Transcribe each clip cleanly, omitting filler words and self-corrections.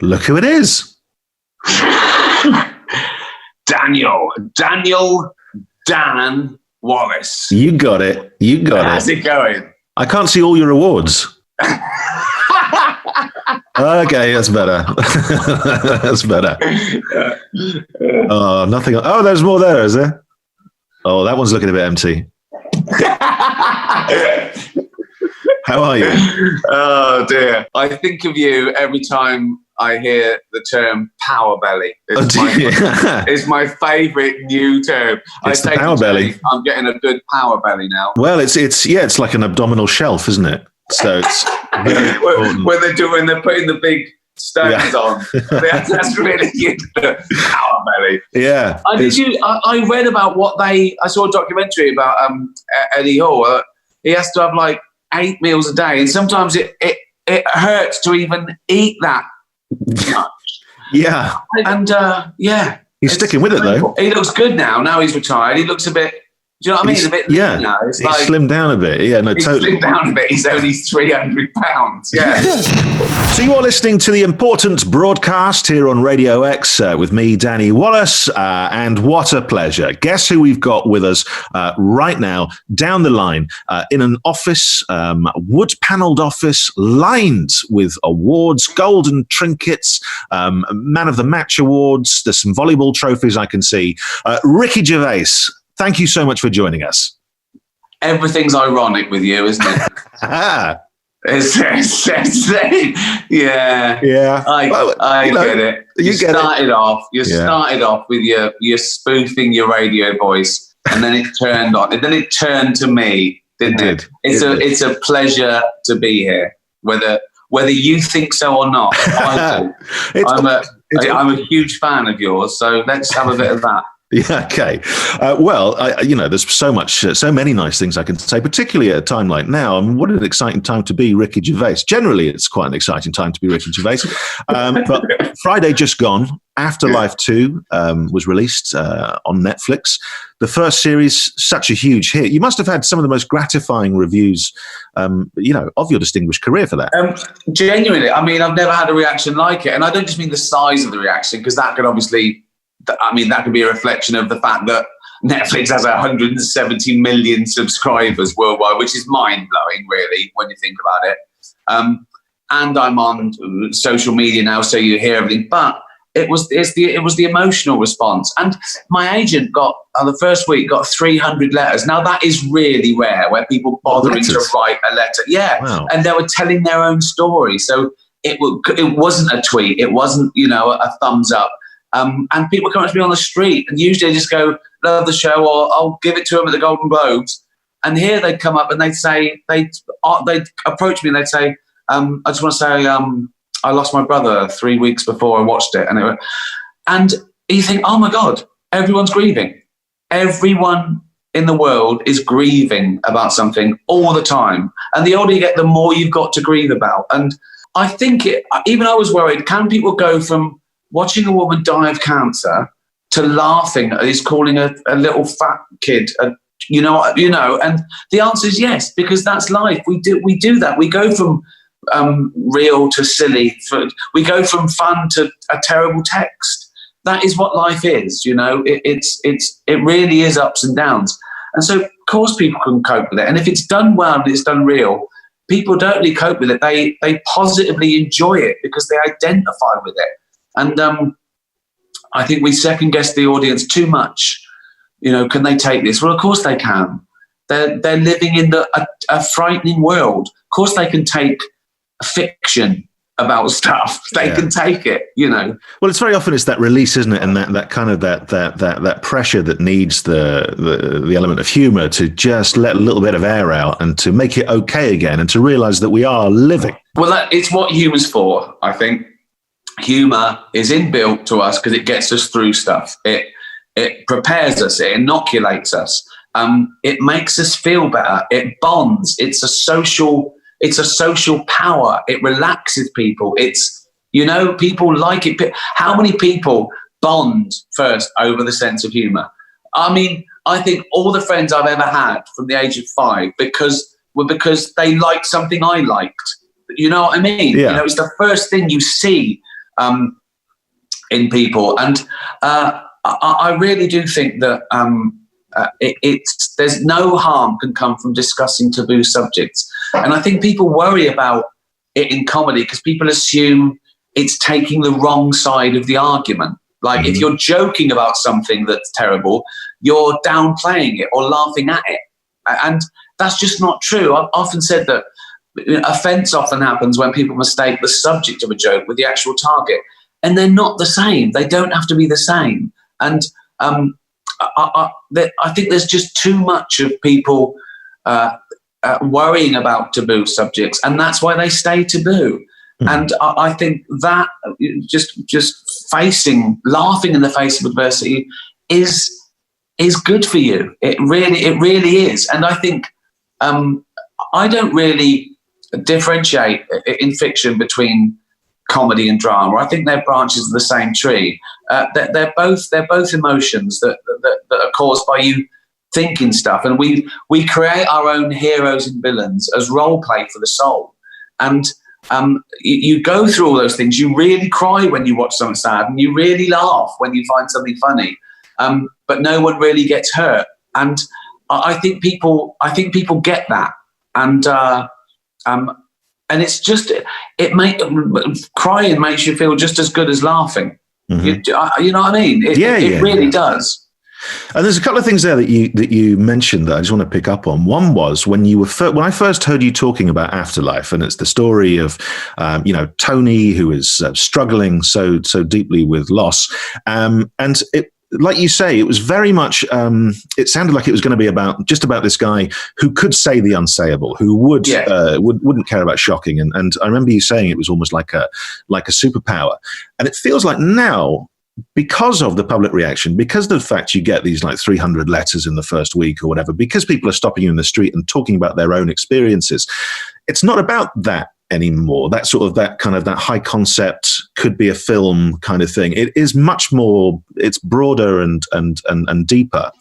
Look who it is. Daniel Dan Wallace. You got it. How's it going? I can't see all your awards. Okay, that's better. That's better. Oh, nothing. Oh, there's more there, is there? Oh, that one's looking a bit empty. How are you? Oh, dear. I think of you every time I hear the term power belly. It's my favourite new term. It's the power belly. I'm getting a good power belly now. Well, it's like an abdominal shelf, isn't it? So it's when they're putting the big stones on. That's really good. Power belly. Yeah. I read about I saw a documentary about Eddie Hall. He has to have like 8 meals a day, and sometimes it hurts to even eat that much. Yeah. And he's sticking with it though. He looks good now. Now he's retired. He looks a bit. Do you know what I mean? A bit. Yeah. Now. It's he's slimmed down a bit. Yeah. No, totally. Slimmed down a bit. He's only 300 pounds. Yeah. So you are listening to the Important Broadcast here on Radio X with me, Danny Wallace, and what a pleasure. Guess who we've got with us right now, down the line, in an office, wood-panelled office, lined with awards, golden trinkets, Man of the Match awards. There's some volleyball trophies I can see. Ricky Gervais, thank you so much for joining us. Everything's ironic with you, isn't it? Yeah. I get it. You started off with your spoofing your radio voice, and then it turned on. And then it turned to me, didn't it? It's a pleasure to be here, whether you think so or not. I do. I'm a huge fan of yours, so let's have a bit of that. Yeah. Okay. Well, there's so many nice things I can say, particularly at a time like now. I mean, what an exciting time to be Ricky Gervais. Generally, it's quite an exciting time to be Ricky Gervais. But Friday just gone, After Life 2 was released on Netflix. The first series, such a huge hit. You must have had some of the most gratifying reviews, of your distinguished career for that. Genuinely, I mean, I've never had a reaction like it, and I don't just mean the size of the reaction, because that could obviously. That could be a reflection of the fact that Netflix has 170 million subscribers worldwide, which is mind-blowing, really, when you think about it. And I'm on social media now, so you hear everything. But it was the emotional response. And my agent the first week got 300 letters. Now, that is really rare, where people bothering to write a letter. Yeah, wow. And they were telling their own story. So it wasn't a tweet. It wasn't, a thumbs up. And people come up to me on the street, and usually they just go, love the show, or I'll give it to them at the Golden Globes. And here they'd come up and they'd approach me and they'd say, I just want to say, I lost my brother 3 weeks before I watched it. And you think, oh my God, everyone's grieving. Everyone in the world is grieving about something all the time. And the older you get, the more you've got to grieve about. And I think even I was worried, can people go from watching a woman die of cancer to laughing at he's calling a little fat kid, and the answer is yes, because that's life. We do that. We go from real to silly. We go from fun to a terrible text. That is what life is. It really is ups and downs. And so, of course, people can cope with it. And if it's done well and it's done real, people don't really cope with it. They positively enjoy it because they identify with it. And I think we second guess the audience too much. Can they take this? Well, of course they can. They're living in a frightening world. Of course they can take fiction about stuff. They can take it. Well, it's very often it's that release, isn't it? And that kind of that pressure that needs the element of humour to just let a little bit of air out and to make it okay again, and to realise that we are living. Well, it's what humour's for, I think. Humour is inbuilt to us because it gets us through stuff. It prepares us. It inoculates us. It makes us feel better. It bonds. It's a social power. It relaxes people. People like it. How many people bond first over the sense of humour? I mean, I think all the friends I've ever had from the age of 5 because they liked something I liked. You know what I mean? Yeah. It's the first thing you see. in people. And I really do think that there's no harm can come from discussing taboo subjects. And I think people worry about it in comedy because people assume it's taking the wrong side of the argument. Like if you're joking about something that's terrible, you're downplaying it or laughing at it. And that's just not true. I've often said that offense often happens when people mistake the subject of a joke with the actual target. And they're not the same. They don't have to be the same. And I think there's just too much of people worrying about taboo subjects, and that's why they stay taboo. And I think that just laughing in the face of adversity is good for you. It really is. And I think I don't really differentiate in fiction between comedy and drama. I think they're branches of the same tree. They're both emotions that are caused by you thinking stuff, and we create our own heroes and villains as role play for the soul. And you go through all those things. You really cry when you watch something sad, and you really laugh when you find something funny. But no one really gets hurt. And I think people get that. And it's just crying makes you feel just as good as laughing. You know what I mean? It really does. And there's a couple of things there that you mentioned that I just want to pick up on. One was when I first heard you talking about Afterlife, and it's the story of Tony, who is struggling so deeply with loss, and it. Like you say, it was very much. It sounded like it was going to be about this guy who could say the unsayable, who wouldn't care about shocking. And I remember you saying it was almost like a superpower. And it feels like now, because of the public reaction, because of the fact you get these like 300 letters in the first week or whatever, because people are stopping you in the street and talking about their own experiences, it's not about that anymore. That high concept could be a film kind of thing. It is much more. It's broader and deeper.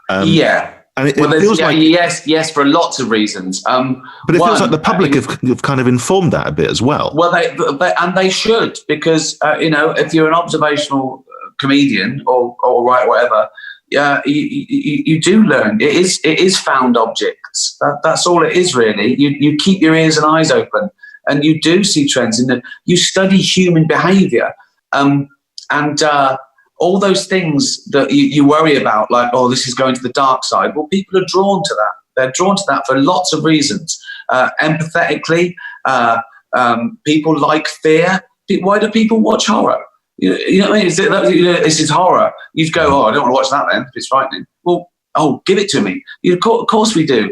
And it feels like yes, for lots of reasons. But it feels like the public have kind of informed that a bit as well. Well, they should, because if you're an observational comedian or write whatever, you do learn. It is found objects. That's all it is, really. You keep your ears and eyes open. And you do see trends in that. You study human behavior, and all those things that you worry about, like, oh, this is going to the dark side. Well, people are drawn to that. They're drawn to that for lots of reasons. Empathetically, people like fear. Why do people watch horror? You know what I mean? This is horror. You'd go, oh, I don't want to watch that then. It's frightening. Well, oh, give it to me. Of course we do.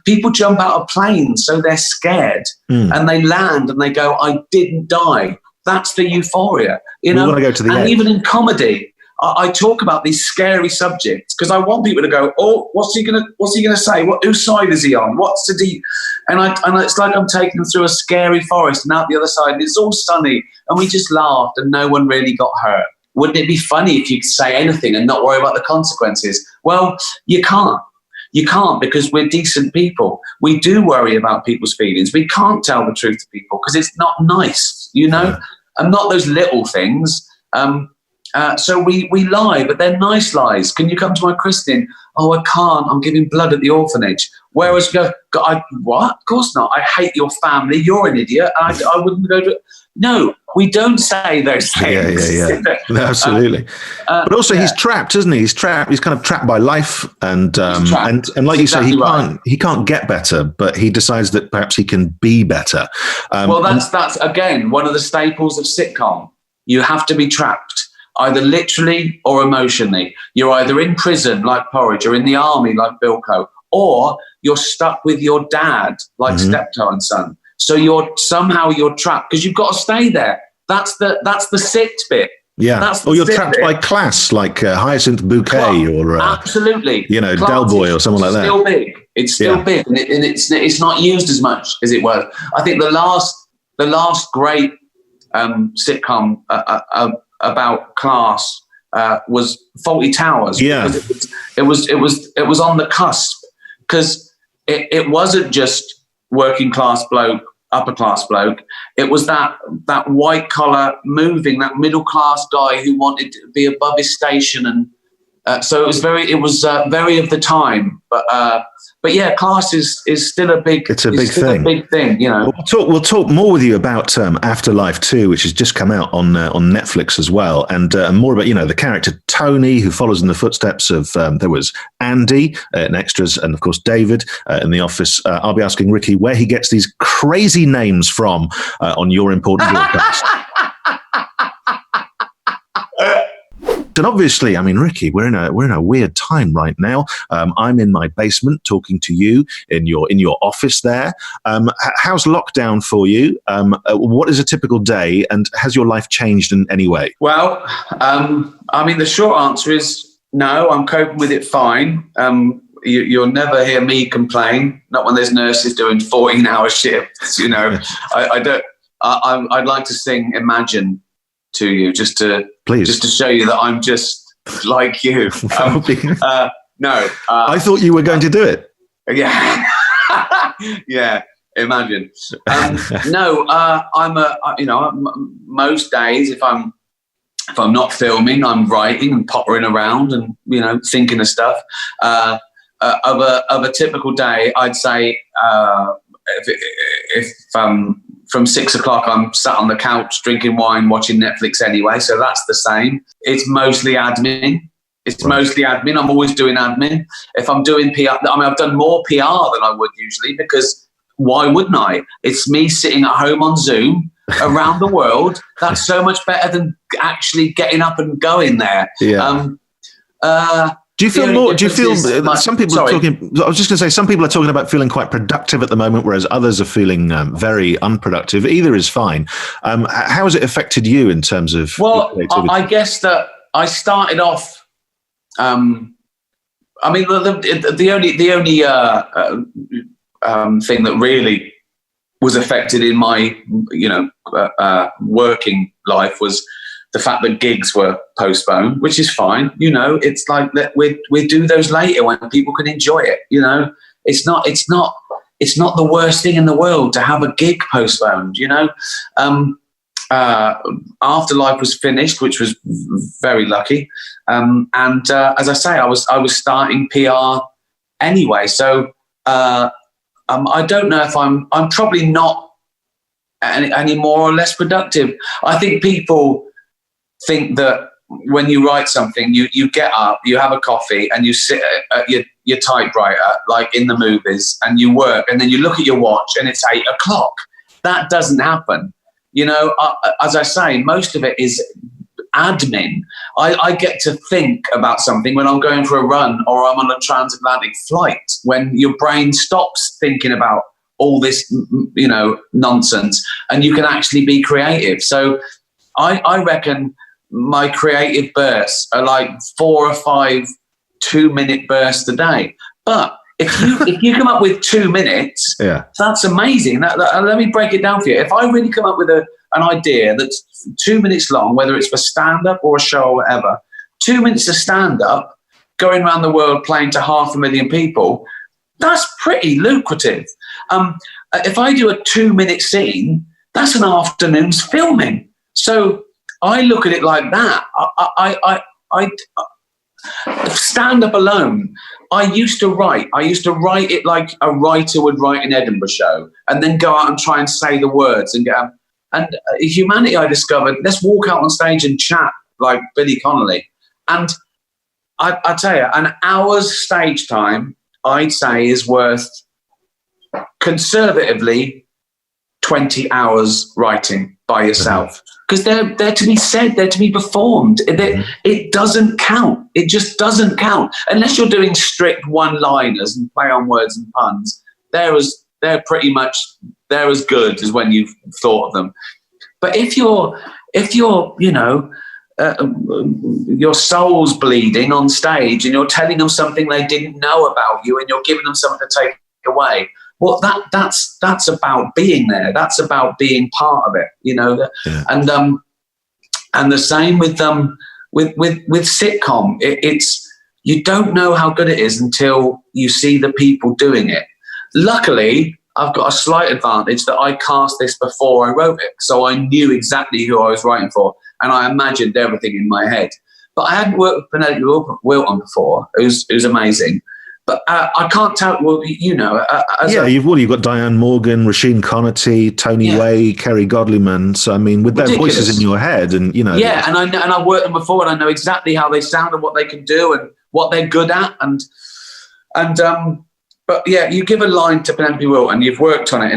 People jump out of planes so they're scared, and they land and they go, I didn't die. That's the euphoria. We want to go to the and edge. Even in comedy, I talk about these scary subjects because I want people to go, oh, what's he gonna say? Whose side is he on? What's the deep? And it's like I'm taking them through a scary forest, and out the other side it's all sunny, and we just laughed and no one really got hurt. Wouldn't it be funny if you could say anything and not worry about the consequences? Well, you can't. You can't, because we're decent people. We do worry about people's feelings. We can't tell the truth to people because it's not nice, and not those little things. So we lie, but they're nice lies. Can you come to my christening? Oh, I can't. I'm giving blood at the orphanage. Whereas you go, what? Of course not. I hate your family. You're an idiot. I wouldn't go to it. No, we don't say those things. Yeah. No, absolutely. But also, he's trapped, isn't he? He's trapped. He's kind of trapped by life, and like you say, he can't get better, but he decides that perhaps he can be better. Well, that's again one of the staples of sitcom. You have to be trapped, either literally or emotionally. You're either in prison like Porridge, or in the army like Bilko, or you're stuck with your dad like Steptoe and Son. So you're trapped because you've got to stay there. That's the sit bit. Yeah. Or you're trapped by class, like Hyacinth Bouquet, or absolutely, Del Boy or someone like that. Still big. It's still big, and it's not used as much as it was. I think the last great sitcom about class was Fawlty Towers. Yeah. It was on the cusp, because it wasn't just working class bloke upper class bloke. It was that white collar moving, that middle class guy who wanted to be above his station, and so it was very of the time. But yeah, class is still a big. It's a big thing. A big thing, you know. We'll talk more with you about Afterlife 2, which has just come out on Netflix as well, and more about the character Tony, who follows in the footsteps of there was Andy in Extras, and of course David in The Office. I'll be asking Ricky where he gets these crazy names from on your important broadcast. And obviously, I mean, Ricky, we're in a weird time right now. I'm in my basement talking to you in your office there. How's lockdown for you? What is a typical day, and has your life changed in any way? Well, I mean, the short answer is no. I'm coping with it fine. You'll never hear me complain. Not when there's nurses doing 14-hour shifts. I don't. I'd like to sing "Imagine" to you, just to show you that I'm just like you. No, I thought you were going to do it. Yeah, yeah. Imagine. No, most days if I'm not filming, I'm writing and pottering around and thinking of stuff. Of a typical day, I'd say if from 6 o'clock, I'm sat on the couch drinking wine, watching Netflix anyway. So that's the same. It's mostly admin. Mostly admin. I'm always doing admin. If I'm doing PR, I mean, I've done more PR than I would usually, because why wouldn't I? It's me sitting at home on Zoom around the world. That's so much better than actually getting up and going there. Yeah. Do you feel more? Do you feel some people are talking? I was just going to say some people are talking about feeling quite productive at the moment, whereas others are feeling very unproductive. Either is fine. How has it affected you in terms of? Well, I guess that I started off. I mean, the only thing that really was affected in my working life was the fact that gigs were postponed, which is fine. It's like that we do those later when people can enjoy it. It's not the worst thing in the world to have a gig postponed. Afterlife was finished, which was very lucky. And as I say, I was starting PR anyway. So I don't know if I'm probably not any more or less productive. I think people think that when you write something, you get up, you have a coffee, and you sit at your typewriter, like in the movies, and you work, and then you look at your watch and it's 8 o'clock. That doesn't happen. As I say, most of it is admin. I get to think about something when I'm going for a run or I'm on a transatlantic flight, when your brain stops thinking about all this, nonsense, and you can actually be creative. So I reckon my creative bursts are like 4 or 5 2-minute bursts a day. But if you come up with 2 minutes, yeah, that's amazing. Let me break it down for you. If I really come up with an idea that's 2 minutes long, whether it's for stand-up or a show or whatever, 2 minutes of stand-up, going around the world playing to 500,000 people, that's pretty lucrative. If I do a 2-minute scene, that's an afternoon's filming. So I look at it like that. I stand up alone. I used to write it like a writer would write an Edinburgh show, and then go out and try and say the words and get. And humanity, I discovered, let's walk out on stage and chat like Billy Connolly. And I tell you, an hour's stage time, I'd say, is worth conservatively 20 hours writing by yourself. Because they're to be said, they're to be performed. It doesn't count. It just doesn't count. Unless you're doing strict one-liners and play on words and puns, they're pretty much as good as when you've thought of them. But if you're your soul's bleeding on stage and you're telling them something they didn't know about you and you're giving them something to take away, well, that's about being there. That's about being part of it, Yeah. And the same with sitcom. It's you don't know how good it is until you see the people doing it. Luckily, I've got a slight advantage that I cast this before I wrote it. So I knew exactly who I was writing for, and I imagined everything in my head. But I hadn't worked with Penelope Wilton before. It was amazing. But I can't tell. Well, you know, you've got Diane Morgan, Rasheen Connerty, Tony Way, Kerry Godliman. So I mean, with their voices in your head, and you know, and I've worked them before, and I know exactly how they sound and what they can do and what they're good at, and But yeah, you give a line to Penelope Wilton, you've worked on it,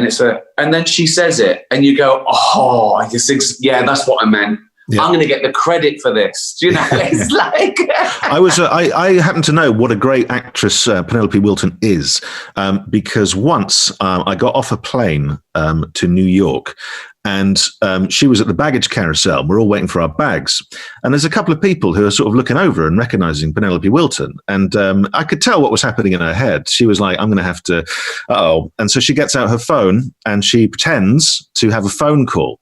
and then she says it, and you go, oh, I just think, yeah, that's what I meant. Yeah. I'm going to get the credit for this. Do you know? It's like I happen to know what a great actress Penelope Wilton is, because once I got off a plane to New York, and she was at the baggage carousel. We're all waiting for our bags, and there's a couple of people who are sort of looking over and recognizing Penelope Wilton, and I could tell what was happening in her head. She was like, "I'm going to have to," and so she gets out her phone and she pretends to have a phone call,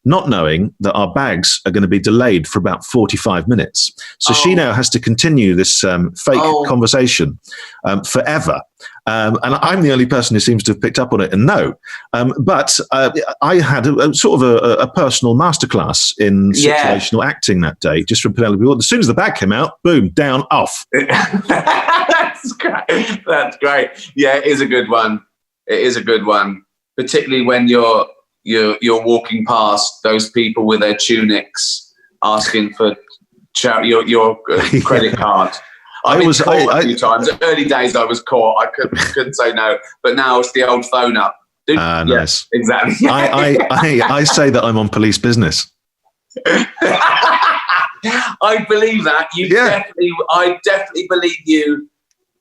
not knowing that our bags are going to be delayed for about 45 minutes. So she now has to continue this fake conversation forever. And I'm the only person who seems to have picked up on it and know. But I had a sort of a personal masterclass in situational acting that day, just from Penelope Wilton. As soon as the bag came out, boom, down, off. That's great. That's great. Yeah, it is a good one. It is a good one, particularly when you're walking past those people with their tunics asking for your credit card. I've been caught a few times. Early days I was caught. I couldn't say no. But now it's the old phone up. Nice. Yeah, exactly. I say that I'm on police business. I believe that. I definitely believe you.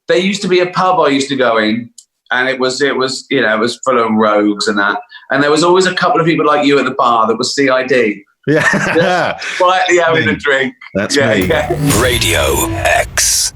There used to be a pub I used to go in, and it was full of rogues and that. And there was always a couple of people like you at the bar that was CID. Yeah. Quietly having a drink. That's me. Radio X.